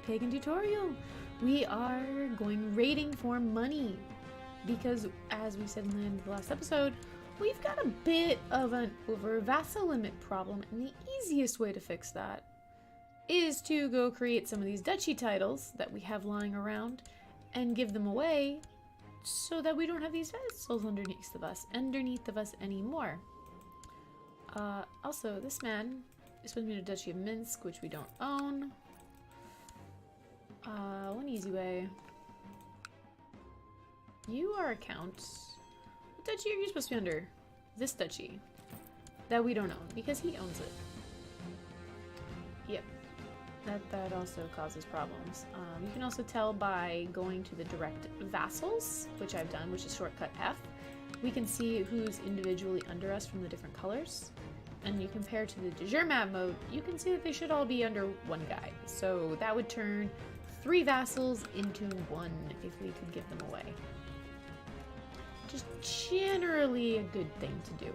Pagan tutorial. We are going raiding for money because, as we said in the last episode, we've got a bit of an over vassal limit problem, and the easiest way to fix that is to go create some of these duchy titles that we have lying around and give them away so that we don't have these vassals underneath of us anymore. Also, this man is supposed to be in a Duchy of Minsk, which we don't own. One easy way. You are a count. What duchy are you supposed to be under? This duchy. That we don't own, because he owns it. Yep. That also causes problems. You can also tell by going to the direct vassals, which I've done, which is shortcut F. We can see who's individually under us from the different colors. And you compare to the de jure map mode, you can see that they should all be under one guy. So that would turn 3 vassals into 1 if we could give them away. Just generally a good thing to do.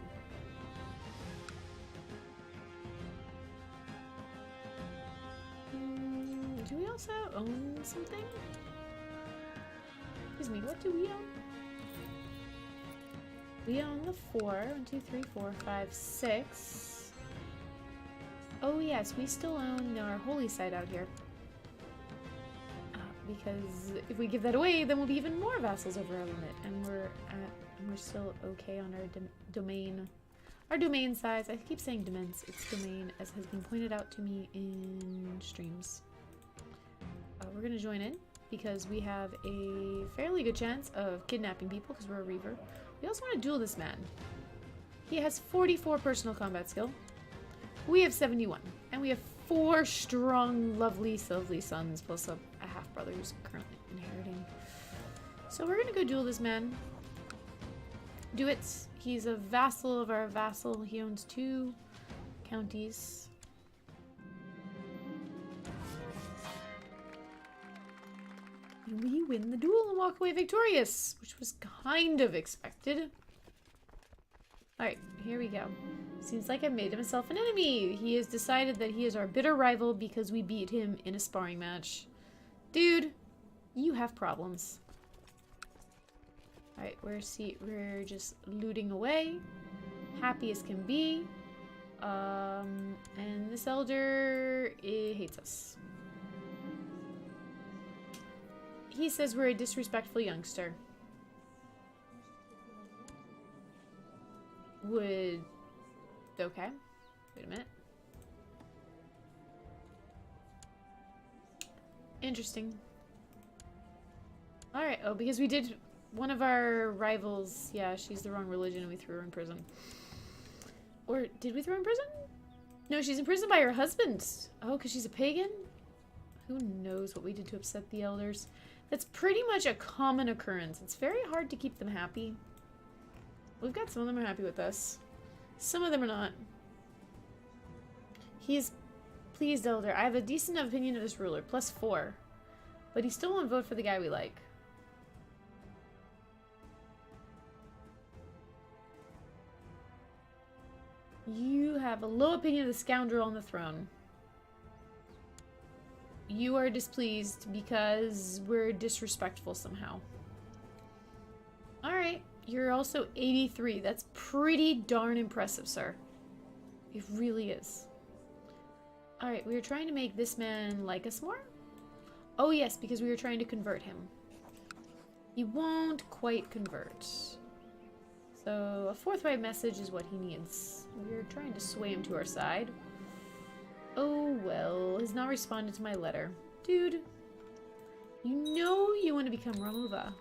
Do we also own something? Excuse me, what do we own? We own the 4. 1, 2, 3, 4, 5, 6. Oh yes, we still own our holy site out here. Because if we give that away, then we'll be even more vassals over our limit, and we're still okay on our domain. Our domain size. I keep saying domains. It's domain, as has been pointed out to me in streams. We're gonna join in because we have a fairly good chance of kidnapping people because we're a reaver. We also want to duel this man. He has 44 personal combat skill. We have 71. And we have 4 strong, lovely sons, plus a half-brother who's currently inheriting. So we're going to go duel this man. Do it. He's a vassal of our vassal. He owns 2 counties. And we win the duel and walk away victorious, which was kind of expected. Alright, here we go. Seems like I've made himself an enemy. He has decided that he is our bitter rival because we beat him in a sparring match. Dude, you have problems. Alright, we're just looting away. Happy as can be. And this elder, hates us. He says we're a disrespectful youngster. Okay. Wait a minute. Interesting. Alright, oh, because we did one of our rivals. Yeah, she's the wrong religion and we threw her in prison. Or did we throw her in prison? No, she's in prison by her husband. Oh, because she's a pagan? Who knows what we did to upset the elders? That's pretty much a common occurrence. It's very hard to keep them happy. We've got some of them are happy with us. Some of them are not. He is pleased, elder. I have a decent opinion of this ruler, +4. But he still won't vote for the guy we like. You have a low opinion of the scoundrel on the throne. You are displeased because we're disrespectful somehow. Alright, you're also 83. That's pretty darn impressive, sir. It really is. Alright, we were trying to make this man like us more? Oh yes, because we were trying to convert him. He won't quite convert. So a forthright message is what he needs. We're trying to sway him to our side. Oh well, has not responded to my letter. Dude, you know you want to become Ramuva.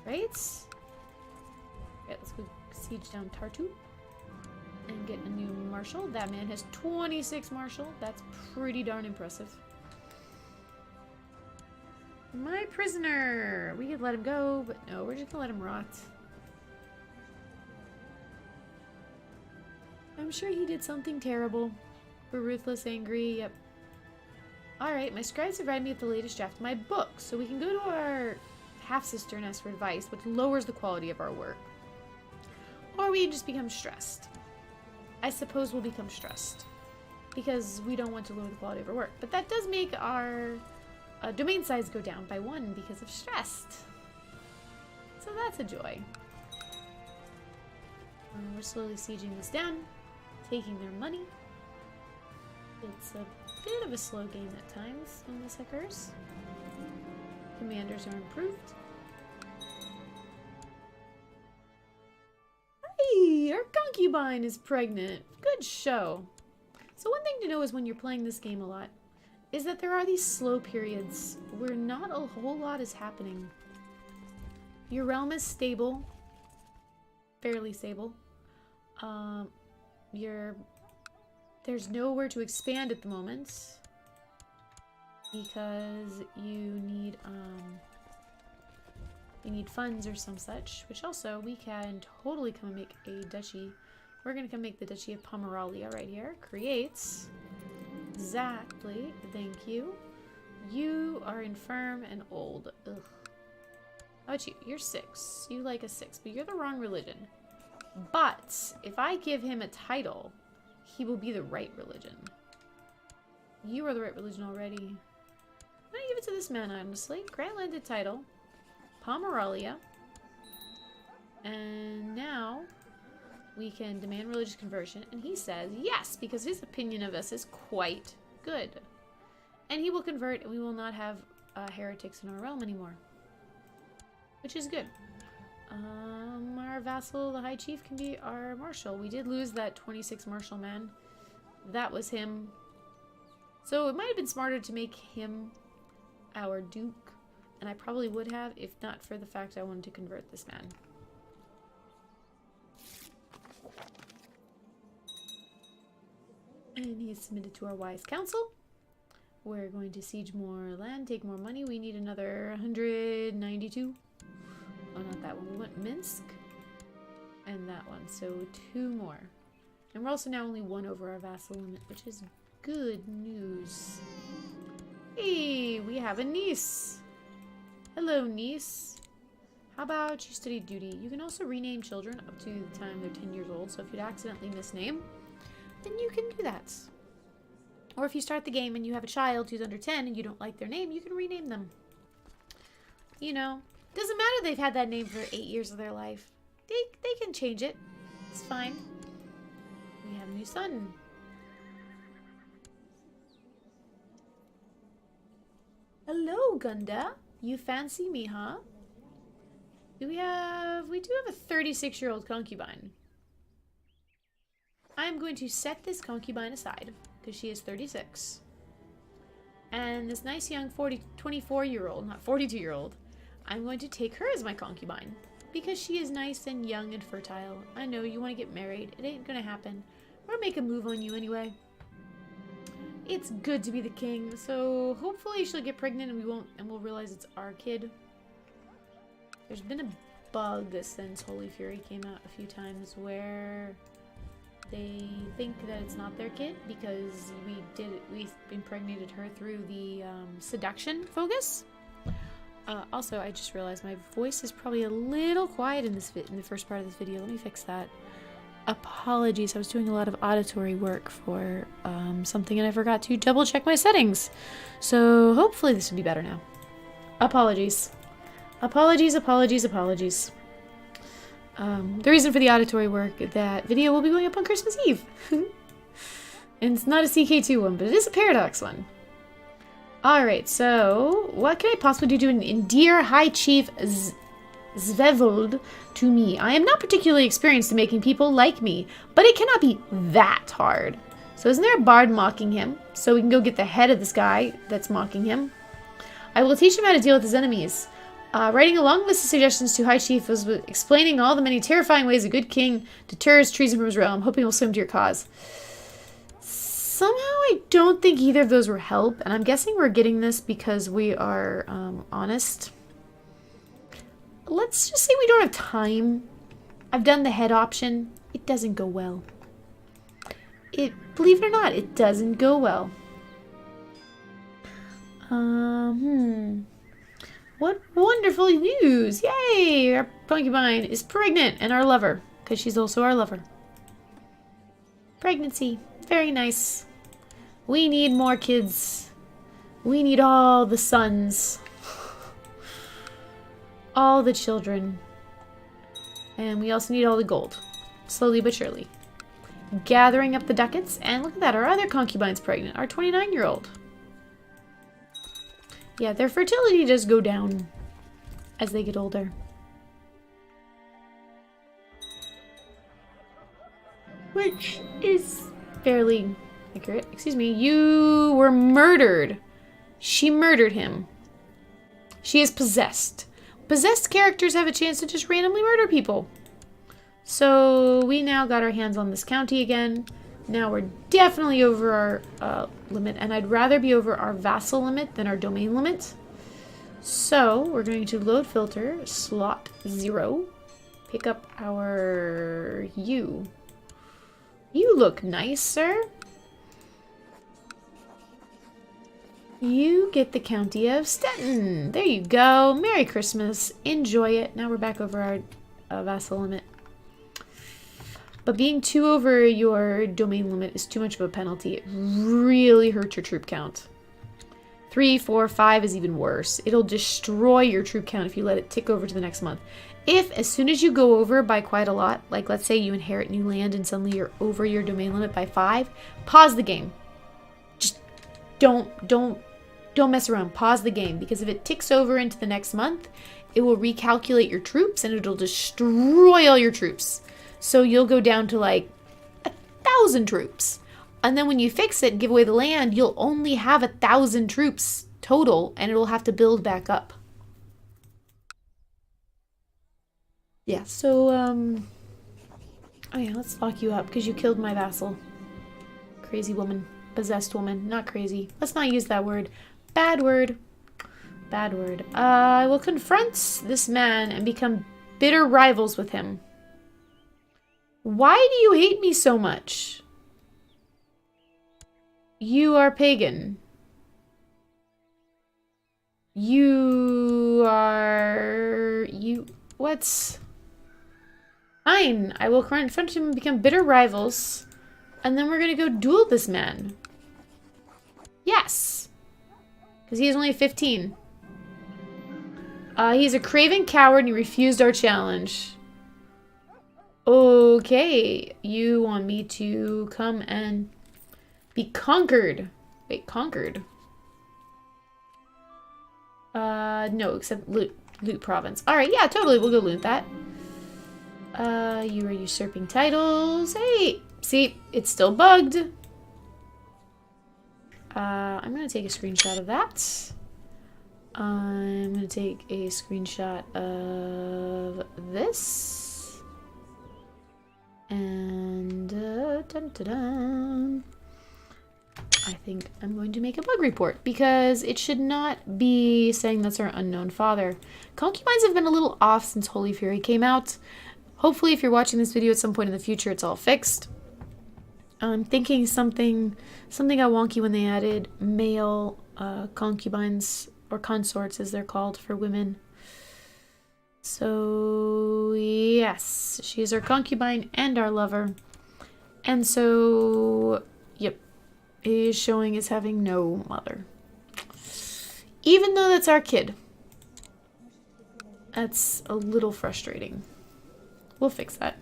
Right? Okay, let's go siege down Tartu. And get a new marshal. That man has 26 marshal. That's pretty darn impressive. My prisoner! We could let him go, but no, we're just gonna let him rot. I'm sure he did something terrible. We're ruthless, angry, yep. Alright, my scribes have read me at the latest draft of my book, so we can go to our half-sister and ask for advice, which lowers the quality of our work. Or we just become stressed. I suppose we'll become stressed. because we don't want to lower the quality of our work. But that does make our domain size go down by 1 because of stressed. So that's a joy. We're slowly sieging this down, taking their money. It's a bit of a slow game at times when this occurs. Commanders are improved. Hey, our concubine is pregnant. Good show. So one thing to know is when you're playing this game a lot, is that there are these slow periods where not a whole lot is happening. Your realm is stable. Fairly stable. There's nowhere to expand at the moment because you need funds or some such, which also we can totally come and make a duchy. We're gonna come make the Duchy of Pomerania right here. Creates. Exactly. Thank you. You are infirm and old. Ugh. How about you? You're 6. You like a 6, but you're the wrong religion. But if I give him a title, he will be the right religion. You are the right religion already. I'm gonna give it to this man, honestly. Grant landed title. Pomerania. And now we can demand religious conversion. And he says yes, because his opinion of us is quite good. And he will convert, and we will not have heretics in our realm anymore. Which is good. Our vassal, the High Chief, can be our marshal. We did lose that 26 marshal man. That was him. So it might have been smarter to make him our duke. And I probably would have, if not for the fact I wanted to convert this man. And he is submitted to our wise council. We're going to siege more land, take more money. We need another 192. Oh, not that one. We want Minsk and that one. So 2 more. And we're also now only 1 over our vassal limit, which is good news. Hey, we have a niece. Hello, niece. How about you study duty? You can also rename children up to the time they're 10 years old. So if you'd accidentally misname, then you can do that. Or if you start the game and you have a child who's under 10 and you don't like their name, you can rename them. You know, doesn't matter they've had that name for 8 years of their life. They can change it. It's fine. We have a new son. Hello, Gunda. You fancy me, huh? We do have a 36-year-old concubine. I'm going to set this concubine aside because she is 36. And this nice young 24-year-old, not 42-year-old, I'm going to take her as my concubine because she is nice and young and fertile. I know you want to get married. It ain't going to happen. We're going to make a move on you anyway. It's good to be the king, so hopefully she'll get pregnant and we'll realize it's our kid. There's been a bug since Holy Fury came out a few times where they think that it's not their kid because we impregnated her through the seduction focus. Also, I just realized my voice is probably a little quiet in the first part of this video. Let me fix that. Apologies, I was doing a lot of auditory work for something and I forgot to double check my settings. So hopefully this will be better now. Apologies. Apologies. The reason for the auditory work, that video will be going up on Christmas Eve. And it's not a CK2 one, but it is a Paradox one. Alright, so what can I possibly do to endear High Chief Svevold to me? I am not particularly experienced in making people like me, but it cannot be that hard. So isn't there a bard mocking him? So we can go get the head of this guy that's mocking him. I will teach him how to deal with his enemies. Writing a long list of suggestions to High Chief was explaining all the many terrifying ways a good king deters treason from his realm, hoping he'll swim to your cause. Somehow I don't think either of those were help, and I'm guessing we're getting this because we are honest. Let's just say we don't have time. I've done the head option. It doesn't go well. Believe it or not, it doesn't go well. What wonderful news! Yay! Our concubine is pregnant, and our lover, because she's also our lover. Pregnancy. Very nice. We need more kids. We need all the sons. All the children. And we also need all the gold. Slowly but surely. Gathering up the ducats. And look at that, our other concubine's pregnant. Our 29-year-old. Yeah, their fertility does go down as they get older. Which is fairly accurate. Excuse me. You were murdered. She murdered him. She is possessed. Possessed characters have a chance to just randomly murder people. So we now got our hands on this county again. Now we're definitely over our limit, and I'd rather be over our vassal limit than our domain limit. So we're going to load filter, slot 0, pick up our you. You look nice, sir. You get the county of Stettin. There you go. Merry Christmas. Enjoy it. Now we're back over our vassal limit. But being 2 over your domain limit is too much of a penalty. It really hurts your troop count. 3, 4, 5 is even worse. It'll destroy your troop count if you let it tick over to the next month. If, as soon as you go over by quite a lot, like let's say you inherit new land and suddenly you're over your domain limit by 5, pause the game. Just don't mess around. Pause the game, because if it ticks over into the next month, it will recalculate your troops and it'll destroy all your troops. So you'll go down to like 1,000 troops. And then when you fix it and give away the land, you'll only have 1,000 troops total and it'll have to build back up. Yeah, so, oh yeah, let's lock you up because you killed my vassal. Crazy woman. Possessed woman. Not crazy. Let's not use that word. Bad word. Bad word. I will confront this man and become bitter rivals with him. Why do you hate me so much? You are pagan. What's... Fine. I will confront him and become bitter rivals. And then we're gonna go duel this man. Yes. Because he is only 15. He's a craven coward and he refused our challenge. Okay. You want me to come and be conquered. Wait, conquered? No, except loot province. Alright, yeah, totally. We'll go loot that. You are usurping titles. Hey! See, it's still bugged. I'm going to take a screenshot of that. I'm going to take a screenshot of this. And dun, dun, dun. I think I'm going to make a bug report because it should not be saying that's our unknown father. Concubines have been a little off since Holy Fury came out. Hopefully, if you're watching this video at some point in the future, it's all fixed. I'm thinking something got wonky when they added male concubines, or consorts as they're called for women. So, yes, she is our concubine and our lover. And so, yep, it is showing as having no mother. Even though that's our kid. That's a little frustrating. We'll fix that.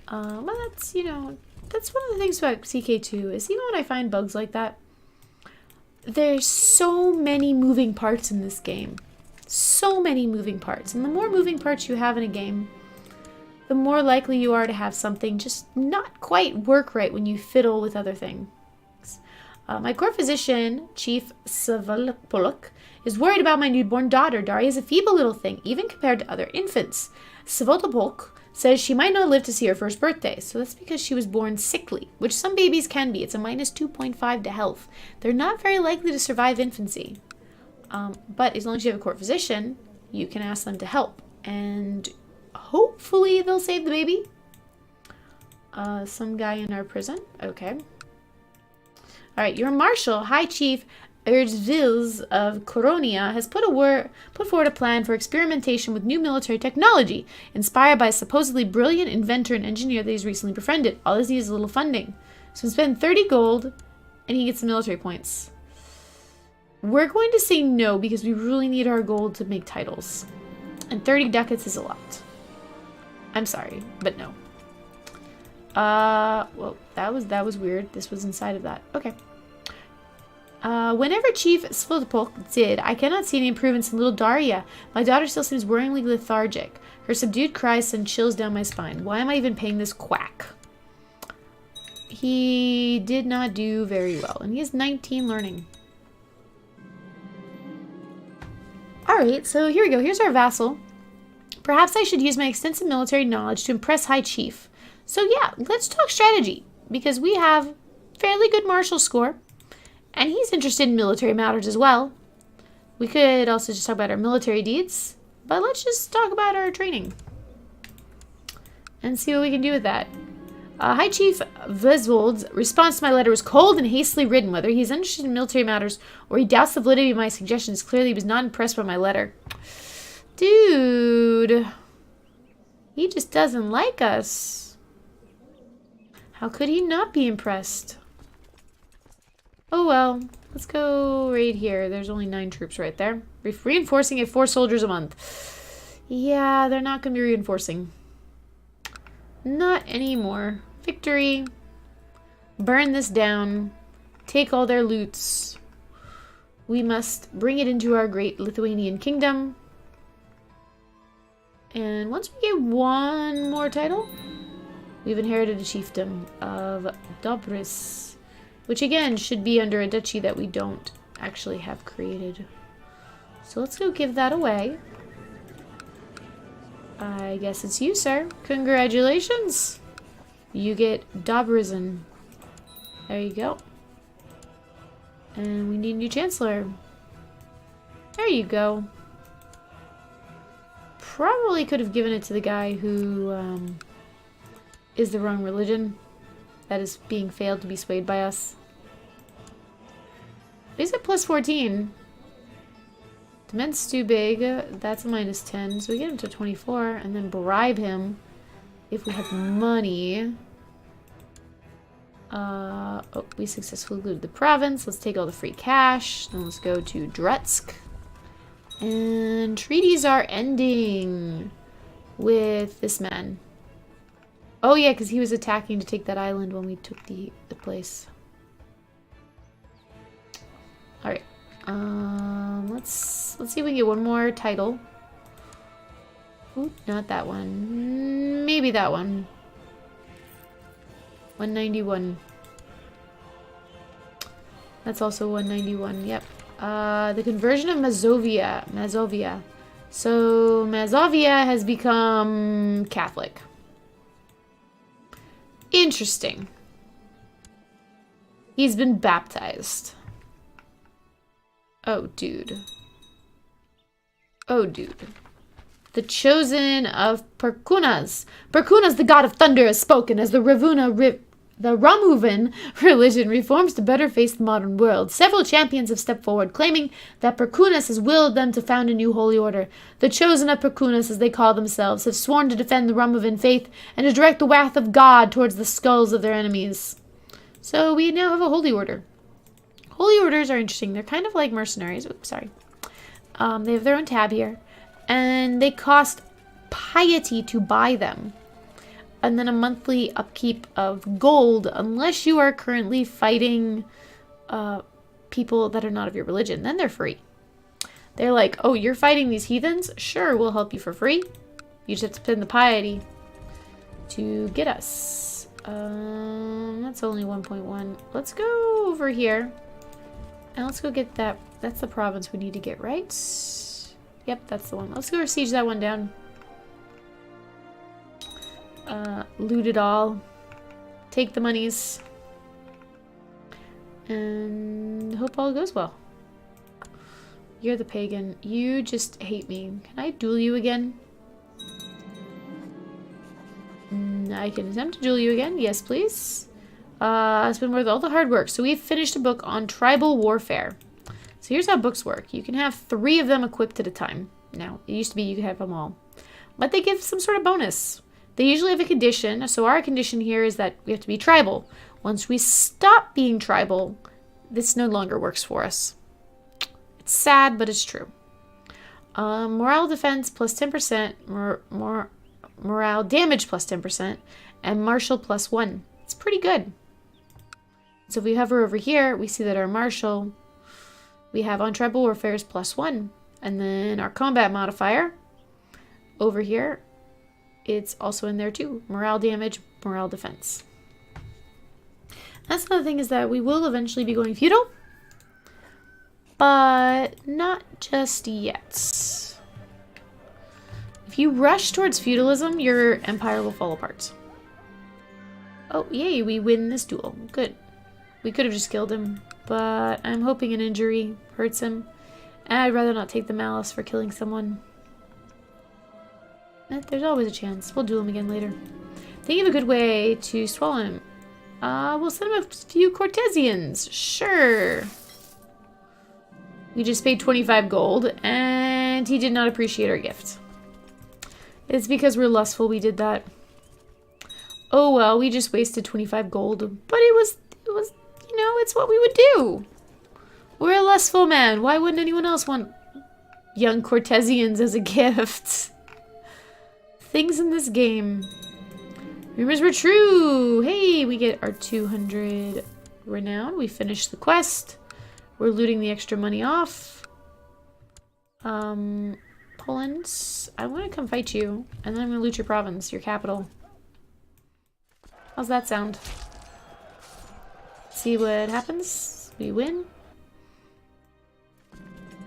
But that's, you know, that's one of the things about CK2 is even when I find bugs like that, there's so many moving parts in this game. So many moving parts. And the more moving parts you have in a game, the more likely you are to have something just not quite work right when you fiddle with other things. My core physician, Chief Savalpoluk, is worried about my newborn daughter. Daria is a feeble little thing, even compared to other infants. Savalpoluk says she might not live to see her first birthday, so that's because she was born sickly, which some babies can be. It's a minus 2.5 to health. They're not very likely to survive infancy. But as long as you have a court physician, you can ask them to help. And hopefully they'll save the baby. Some guy in our prison. Okay. Alright, your Marshal, High Chief Erdzvils of Koronia has put forward a plan for experimentation with new military technology, inspired by a supposedly brilliant inventor and engineer that he's recently befriended. All this needs is a little funding. So spend 30 gold And he gets some military points. We're going to say no because we really need our gold to make titles. And 30 ducats is a lot. I'm sorry, but no. Well, that was weird. This was inside of that. Okay. Whenever Chief Svitopolk did, I cannot see any improvements in little Daria. My daughter still seems worryingly lethargic. Her subdued cries send chills down my spine. Why am I even paying this quack? He did not do very well, and he has 19 learning. Alright, so here we go. Here's our vassal. Perhaps I should use my extensive military knowledge to impress High Chief. So yeah, let's talk strategy, because we have fairly good martial score, and he's interested in military matters as well. We could also just talk about our military deeds, but let's just talk about our training and see what we can do with that. High Chief Vesvold's response to my letter was cold and hastily written. Whether he's interested in military matters or he doubts the validity of my suggestions, clearly he was not impressed by my letter. Dude. He just doesn't like us. How could he not be impressed? Oh well. Let's go right here. There's only 9 troops right there. Reinforcing at 4 soldiers a month. Yeah, they're not going to be reinforcing. Not anymore. Victory. Burn this down. Take all their loots. We must bring it into our great Lithuanian kingdom. And once we get one more title, we've inherited a chiefdom of Dobris, which again should be under a duchy that we don't actually have created. So let's go give that away. I guess it's you, sir. Congratulations. You get Dobrizin. There you go. And we need a new chancellor. There you go. Probably could have given it to the guy who is the wrong religion. That is being failed to be swayed by us. He's at plus 14. Dement's too big. That's a minus 10. So we get him to 24 and then bribe him if we have money. Oh, we successfully looted the province. Let's take all the free cash. Then let's go to Dretsk. And treaties are ending with this man. Oh yeah, because he was attacking to take that island when we took the place. Alright. Let's see if we can get one more title. Ooh, not that one. Maybe that one. 191. That's also 191. Yep. The conversion of Mazovia. So Mazovia has become Catholic. Interesting. He's been baptized. Oh, dude. Oh, dude. The chosen of Perkunas. Perkunas, the god of thunder, has spoken as the Ramuvan religion reforms to better face the modern world. Several champions have stepped forward, claiming that Perkunas has willed them to found a new holy order. The chosen of Perkunas, as they call themselves, have sworn to defend the Ramuvan faith and to direct the wrath of God towards the skulls of their enemies. So we now have a holy order. Holy orders are interesting. They're kind of like mercenaries. Oops, sorry. They have their own tab here. And they cost piety to buy them. And then a monthly upkeep of gold, unless you are currently fighting people that are not of your religion. Then they're free. They're like, oh, you're fighting these heathens? Sure, we'll help you for free. You just have to spend the piety to get us. That's only 1.1. Let's go over here. And let's go get that. That's the province we need to get, right? Yep, that's the one. Let's go siege that one down. Loot it all. Take the monies. And hope all goes well. You're the pagan. You just hate me. Can I duel you again? I can attempt to duel you again. Yes, please. It's been worth all the hard work. So we've finished a book on tribal warfare. So here's how books work. You can have 3 of them equipped at a time. Now, it used to be you could have them all. But they give some sort of bonus. They usually have a condition. So our condition here is that we have to be tribal. Once we stop being tribal, this no longer works for us. It's sad, but it's true. Morale defense plus 10%, morale damage plus 10%, and martial plus 1. It's pretty good. So if we hover over here, we see that our martial, we have on tribal warfare is plus 1. And then our combat modifier, over here, it's also in there too. Morale damage, morale defense. That's another thing, is that we will eventually be going feudal, but not just yet. If you rush towards feudalism, your empire will fall apart. Oh, yay, we win this duel. Good. We could have just killed him, but I'm hoping an injury hurts him. And I'd rather not take the malice for killing someone. There's always a chance. We'll duel him again later. Think of a good way to swallow him. We'll send him a few courtesians. Sure. We just paid 25 gold, and he did not appreciate our gift. It's because we're lustful we did that. Oh well, we just wasted 25 gold, but it was, you know, it's what we would do. We're a lustful man. Why wouldn't anyone else want young courtesians as a gift? Things in this game. Rumors were true. Hey, we get our 200 renown. We finished the quest. We're looting the extra money off. Poland, I want to come fight you, and then I'm going to loot your province, your capital. How's that sound? See what happens. We win.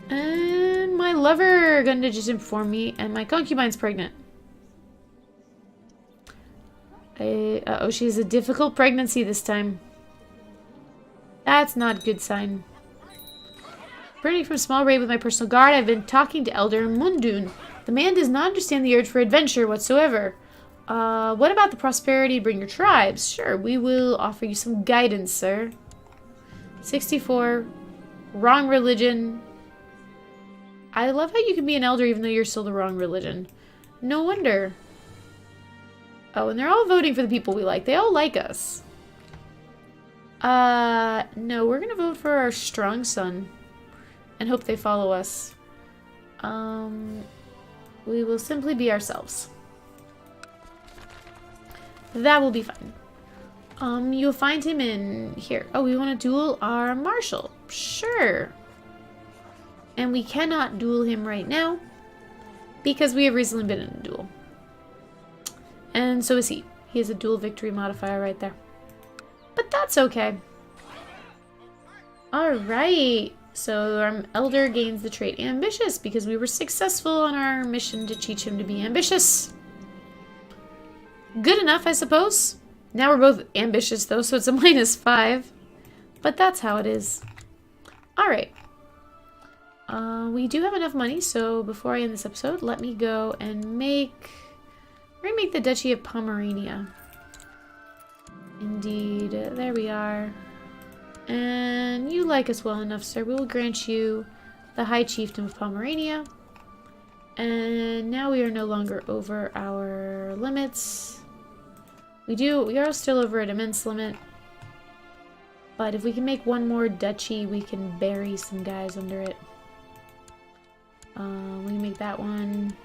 And my lover gonna just inform me, and my concubine's pregnant. Uh-oh, she has a difficult pregnancy this time. That's not a good sign. Returning from small raid with my personal guard, I've been talking to Elder Mundun. The man does not understand the urge for adventure whatsoever. What about the prosperity to bring your tribes? Sure, we will offer you some guidance, sir. 64. Wrong religion. I love how you can be an elder even though you're still the wrong religion. No wonder. Oh, and they're all voting for the people we like. They all like us. No, we're gonna vote for our strong son. And hope they follow us. We will simply be ourselves. That will be fun. You'll find him in here. Oh, we want to duel our marshal. Sure. And we cannot duel him right now because we have recently been in a duel. And so is he. He has a dual victory modifier right there. But that's okay. Alright. So our elder gains the trait ambitious because we were successful on our mission to teach him to be ambitious. Good enough, I suppose. Now we're both ambitious though, so it's a -5. But that's how it is. Alright. We do have enough money, so before I end this episode, let me go and make... We're gonna make the Duchy of Pomerania. Indeed. There we are. And you like us well enough, sir. We will grant you the High Chieftain of Pomerania. And now we are no longer over our limits. We are still over an immense limit. But if we can make one more duchy, we can bury some guys under it. We can make that one.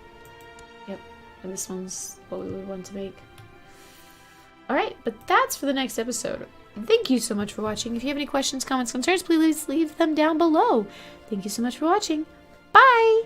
Yep. And this one's what we would want to make. Alright, but that's for the next episode. Thank you so much for watching. If you have any questions, comments, concerns, please leave them down below. Thank you so much for watching. Bye!